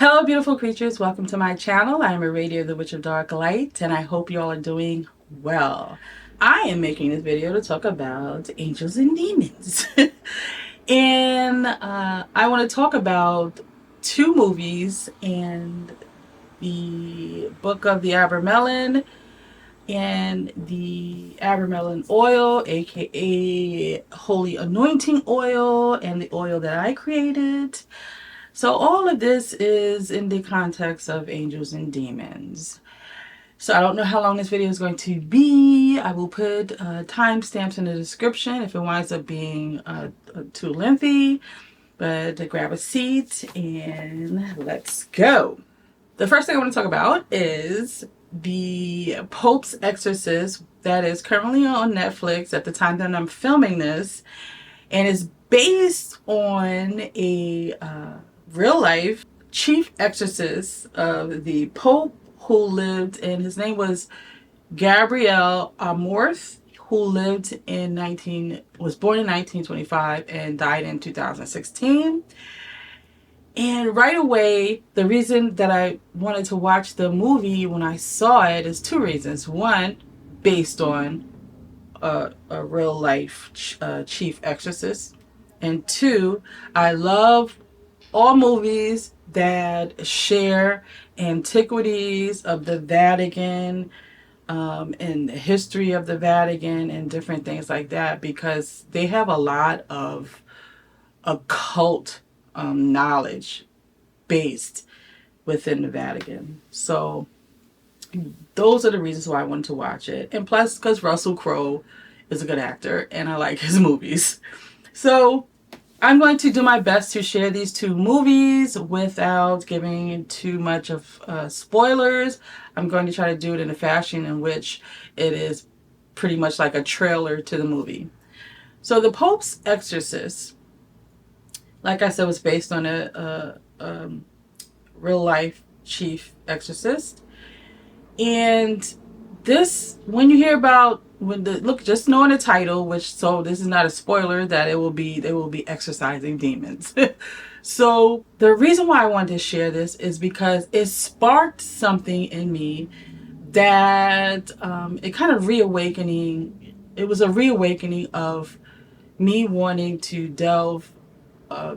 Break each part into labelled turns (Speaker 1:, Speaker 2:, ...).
Speaker 1: Hello, beautiful creatures. Welcome to my channel. I am Irradia, the Witch of Dark Light, and I hope you all are doing well. I am making this video to talk about angels and demons. and I want to talk about two movies and the book of the Abramelin and the Abramelin oil, aka Holy Anointing Oil, and the oil that I created. So all of this is in the context of angels and demons. So I don't know how long this video is going to be. I will put timestamps in the description if it winds up being too lengthy. But grab a seat and let's go. The first thing I want to talk about is the Popes Exorcist that is currently on Netflix at the time that I'm filming this, and is based on a real life chief exorcist of the Pope who lived in, his name was Gabriel Amorth, who was born in 1925 and died in 2016. And right away, the reason that I wanted to watch the movie when I saw it is two reasons. One, based on a real life chief exorcist. And two, I love all movies that share antiquities of the Vatican and the history of the Vatican and different things like that, because they have a lot of occult knowledge based within the Vatican. So those are the reasons why I wanted to watch it. And plus, because Russell Crowe is a good actor and I like his movies. So I'm going to do my best to share these two movies without giving too much of spoilers. I'm going to try to do it in a fashion in which it is pretty much like a trailer to the movie. So the Pope's Exorcist, like I said, was based on a real life chief exorcist. And this, when you hear about, just knowing the title, so this is not a spoiler, that they will be exorcising demons. So the reason why I wanted to share this is because it sparked something in me that it was a reawakening of me wanting to delve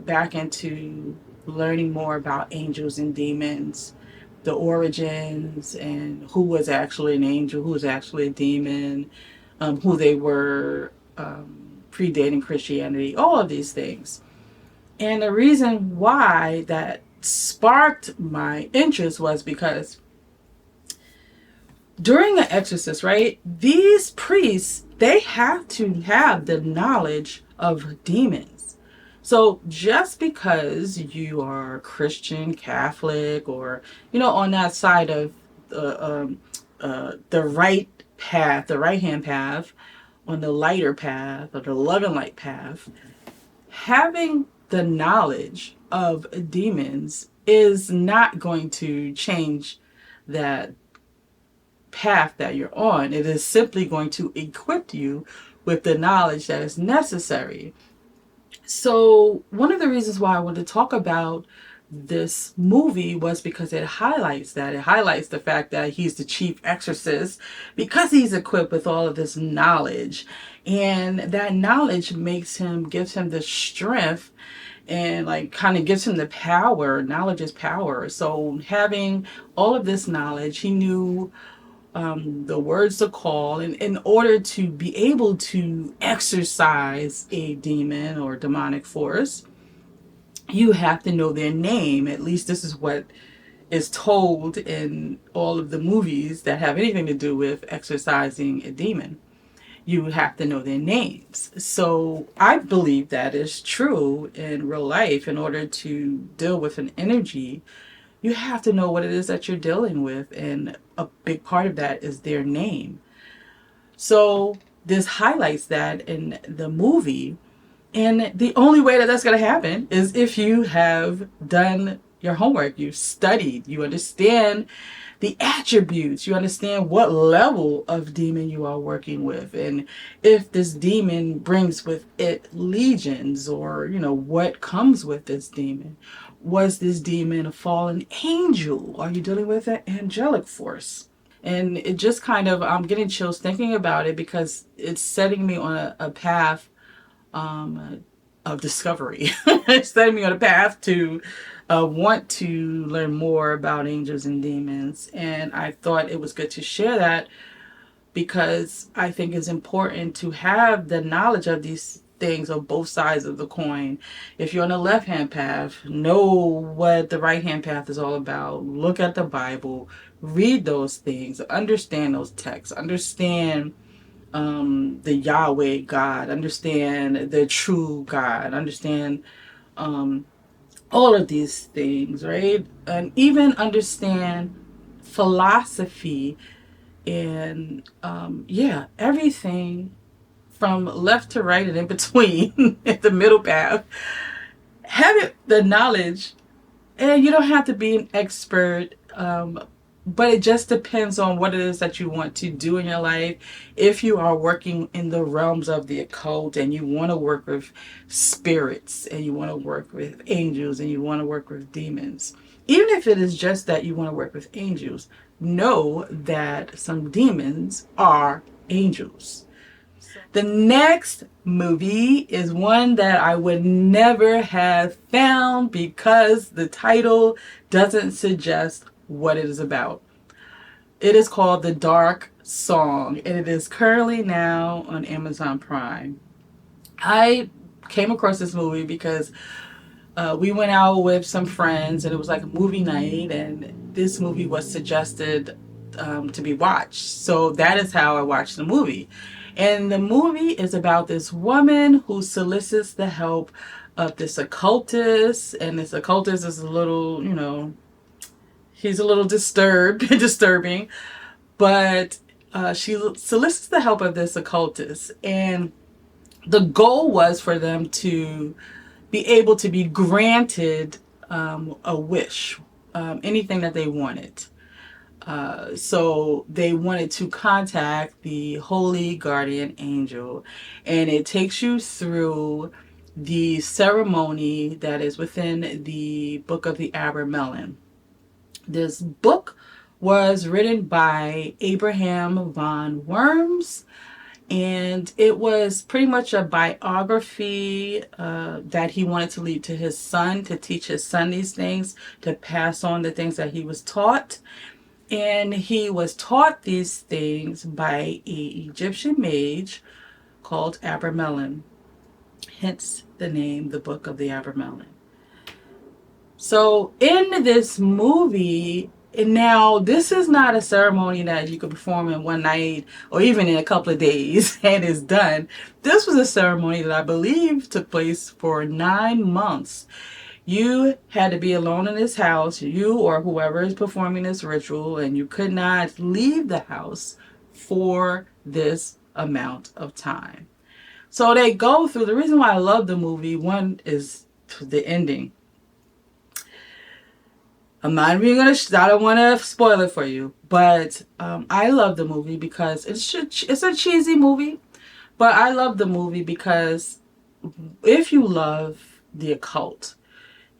Speaker 1: back into learning more about angels and demons, the origins, and who was actually an angel, who was actually a demon, who they were, predating Christianity, all of these things. And the reason why that sparked my interest was because during an exorcist, right, these priests, they have to have the knowledge of demons. So just because you are Christian, Catholic, or, on that side of the right path, the right-hand path, on the lighter path, or the love and light path, having the knowledge of demons is not going to change that path that you're on. It is simply going to equip you with the knowledge that is necessary. So one of the reasons why I wanted to talk about this movie was because it highlights that. It highlights the fact that he's the chief exorcist because he's equipped with all of this knowledge. And that knowledge gives him the strength and kind of gives him the power. Knowledge is power. So having all of this knowledge, he knew the words to call, and in order to be able to exorcise a demon or demonic force, you have to know their name. At least this is what is told in all of the movies that have anything to do with exorcising a demon. You have to know their names. So I believe that is true in real life. In order to deal with an energy, you have to know what it is that you're dealing with, and a big part of that is their name. So this highlights that in the movie, and the only way that that's going to happen is if you have done your homework, you've studied, you understand the attributes, you understand what level of demon you are working with, and if this demon brings with it legions, or what comes with this demon, Was this demon a fallen angel? Are you dealing with an angelic force? And it just kind of, I'm getting chills thinking about it because it's setting me on a path of discovery. It's setting me on a path to want to learn more about angels and demons. And I thought it was good to share that because I think it's important to have the knowledge of these things on both sides of the coin. If you're on the left hand path, know what the right hand path is all about. Look at the Bible, read those things, understand those texts, understand the Yahweh God, understand the true God, understand all of these things, right? And even understand philosophy and everything from left to right and in between, at the middle path. Have the knowledge, and you don't have to be an expert, but it just depends on what it is that you want to do in your life. If you are working in the realms of the occult and you want to work with spirits and you want to work with angels and you want to work with demons, even if it is just that you want to work with angels, know that some demons are angels. The next movie is one that I would never have found because the title doesn't suggest what it is about. It is called The Dark Song, and it is currently now on Amazon Prime. I came across this movie because we went out with some friends, and it was like a movie night, and this movie was suggested to be watched. So that is how I watched the movie. And the movie is about this woman who solicits the help of this occultist, and this occultist is a little, he's a little disturbing, but she solicits the help of this occultist, and the goal was for them to be able to be granted a wish, anything that they wanted. So they wanted to contact the holy guardian angel, and it takes you through the ceremony that is within the book of the Abramelin. This book was written by Abraham von Worms, and it was pretty much a biography that he wanted to leave to his son, to teach his son these things, to pass on the things that he was taught. And he was taught these things by an Egyptian mage called Abramelin, hence the name, the Book of the Abramelin. So in this movie, and now this is not a ceremony that you could perform in one night or even in a couple of days and it's done. This was a ceremony that I believe took place for 9 months. You had to be alone in this house, you or whoever is performing this ritual, and you could not leave the house for this amount of time. So they go through, the reason why I love the movie, one is the ending. I'm not even going to, I don't want to spoil it for you, but I love the movie because it's a cheesy movie, but I love the movie because if you love the occult,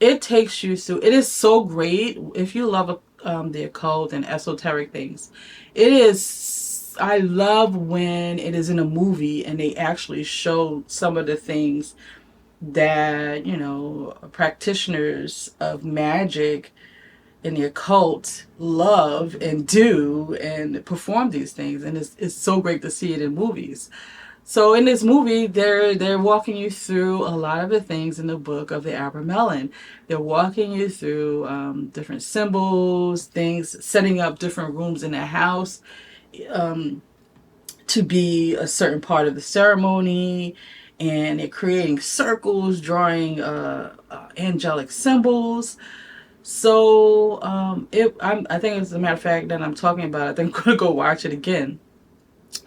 Speaker 1: it takes you through. It is so great if you love the occult and esoteric things. It is. I love when it is in a movie and they actually show some of the things that practitioners of magic and the occult love and do and perform these things, and it's so great to see it in movies. So in this movie, they're walking you through a lot of the things in the book of the Abramelin. They're walking you through different symbols, things, setting up different rooms in the house to be a certain part of the ceremony, and they're creating circles, drawing angelic symbols. So I think, as a matter of fact, that I'm talking about, I think I'm going to go watch it again.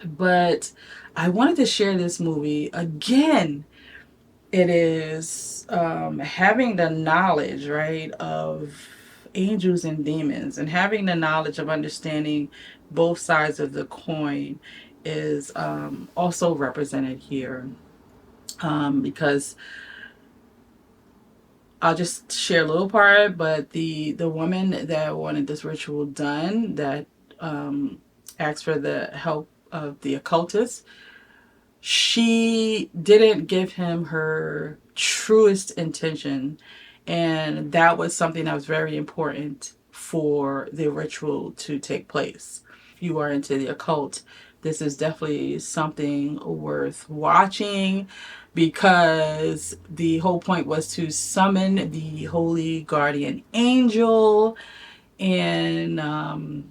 Speaker 1: But I wanted to share this movie again. It is having the knowledge, right, of angels and demons, and having the knowledge of understanding both sides of the coin is also represented here, because I'll just share a little part, but the woman that wanted this ritual done, that asked for the help of the occultist, she didn't give him her truest intention. And that was something that was very important for the ritual to take place. If you are into the occult, this is definitely something worth watching, because the whole point was to summon the holy guardian angel. And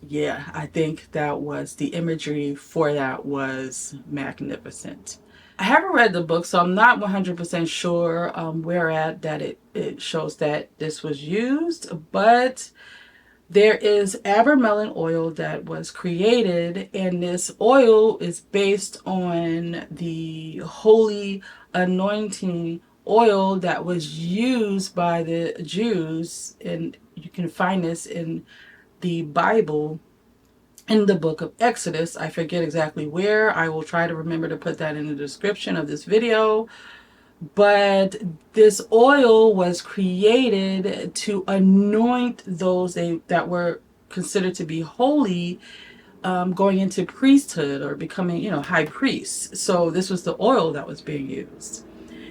Speaker 1: yeah, I think that was the imagery for that was magnificent. I haven't read the book, so I'm not 100% sure where at that it shows that this was used, but there is Abramelin oil that was created, and this oil is based on the holy anointing oil that was used by the Jews, and you can find this in the Bible, in the book of Exodus. I forget exactly where. I will try to remember to put that in the description of this video. But this oil was created to anoint those that were considered to be holy, going into priesthood or becoming, high priests. So this was the oil that was being used.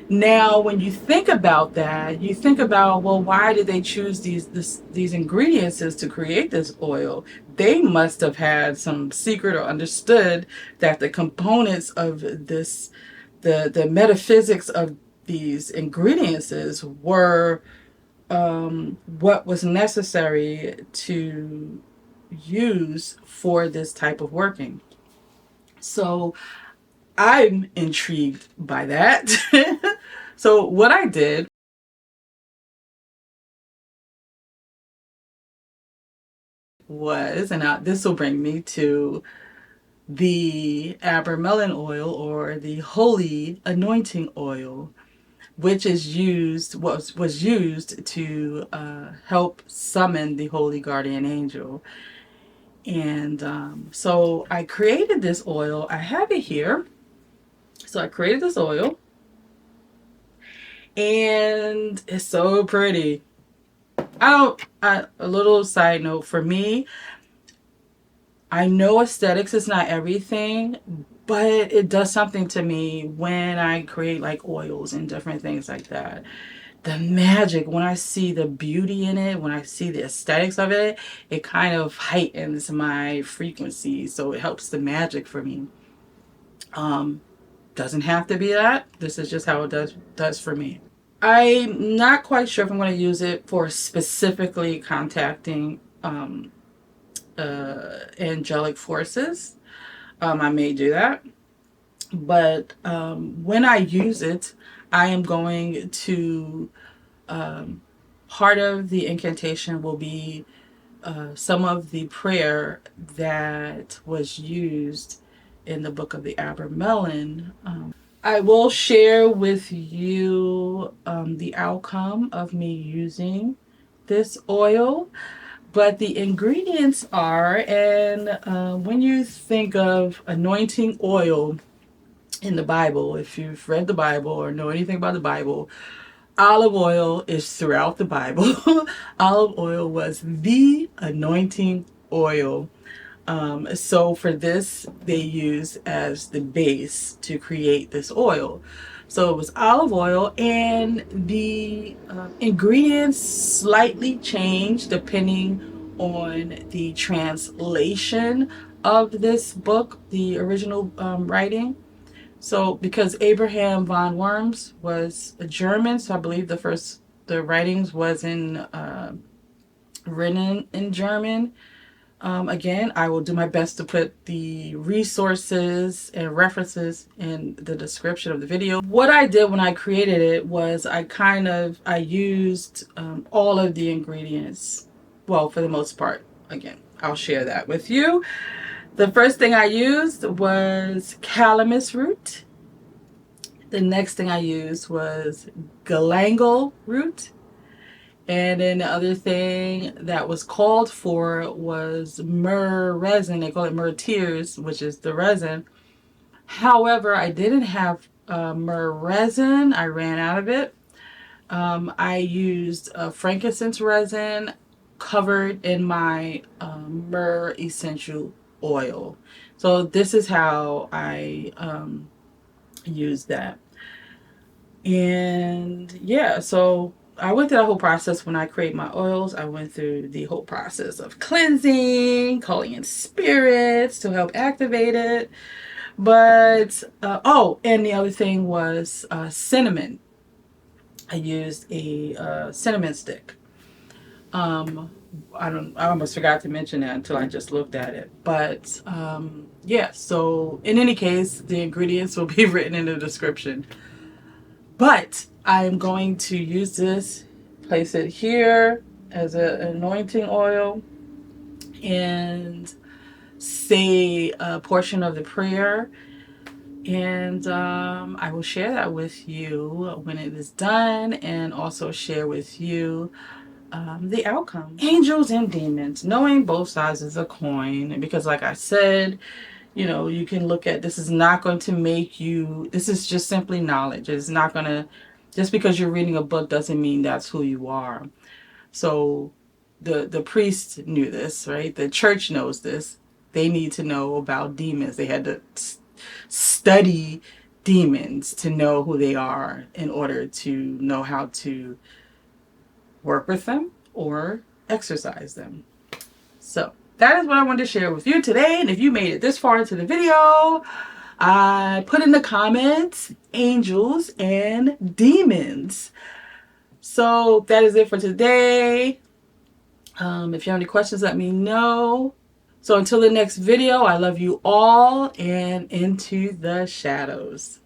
Speaker 1: Now, when you think about that, you think about, well, why did they choose these ingredients to create this oil? They must have had some secret or understood that the components of this, the metaphysics of these ingredients were what was necessary to use for this type of working. So I'm intrigued by that. So what I did was, and this will bring me to the Abramelin oil, or the holy anointing oil, which is was used to help summon the holy guardian angel. And so I created this oil. I have it here. So I created this oil, and it's so pretty. A little side note for me, I know aesthetics is not everything, but it does something to me when I create like oils and different things like that. The magic, when I see the beauty in it, when I see the aesthetics of it, it kind of heightens my frequency. So it helps the magic for me. Doesn't have to be that. This is just how it does for me. I'm not quite sure if I'm going to use it for specifically contacting angelic forces. I may do that. But when I use it, I am going to, part of the incantation will be some of the prayer that was used in the book of the Abramelin. I will share with you the outcome of me using this oil. But the ingredients are, and when you think of anointing oil in the Bible, if you've read the Bible or know anything about the Bible, olive oil is throughout the Bible. Olive oil was the anointing oil. So for this, they use as the base to create this oil. So it was olive oil, and the ingredients slightly changed depending on the translation of this book, the original writing. So because Abraham von Worms was a German, so I believe the writings was written in German. Again, I will do my best to put the resources and references in the description of the video. What I did when I created it was I used all of the ingredients. Well, for the most part. Again, I'll share that with you. The first thing I used was Calamus Root. The next thing I used was Galangal Root. And then the other thing that was called for was myrrh resin. They call it myrrh tears, which is the resin. However, I didn't have myrrh resin. I ran out of it. I used frankincense resin covered in my myrrh essential oil. So this is how I use that. And yeah, so I went through that whole process when I create my oils. I went through the whole process of cleansing, calling in spirits to help activate it. But oh, and the other thing was cinnamon. I used a cinnamon stick. Um, I almost forgot to mention that until I just looked at it. But yeah, so in any case, the ingredients will be written in the description. But I'm going to use this, place it here as an anointing oil, and say a portion of the prayer. And I will share that with you when it is done, and also share with you the outcome. Angels and demons, knowing both sides of the coin. Because like I said, you know, you can look at, this is not going to make you, this is just simply knowledge. It's not going to, just because you're reading a book doesn't mean that's who you are. So the priest knew this, right? The church knows this. They need to know about demons. They had to study demons to know who they are in order to know how to work with them or exercise them. So that is what I wanted to share with you today. And if you made it this far into the video, I put in the comments angels and demons. So that is it for today. If you have any questions, let me know. So until the next video, I love you all, and into the shadows.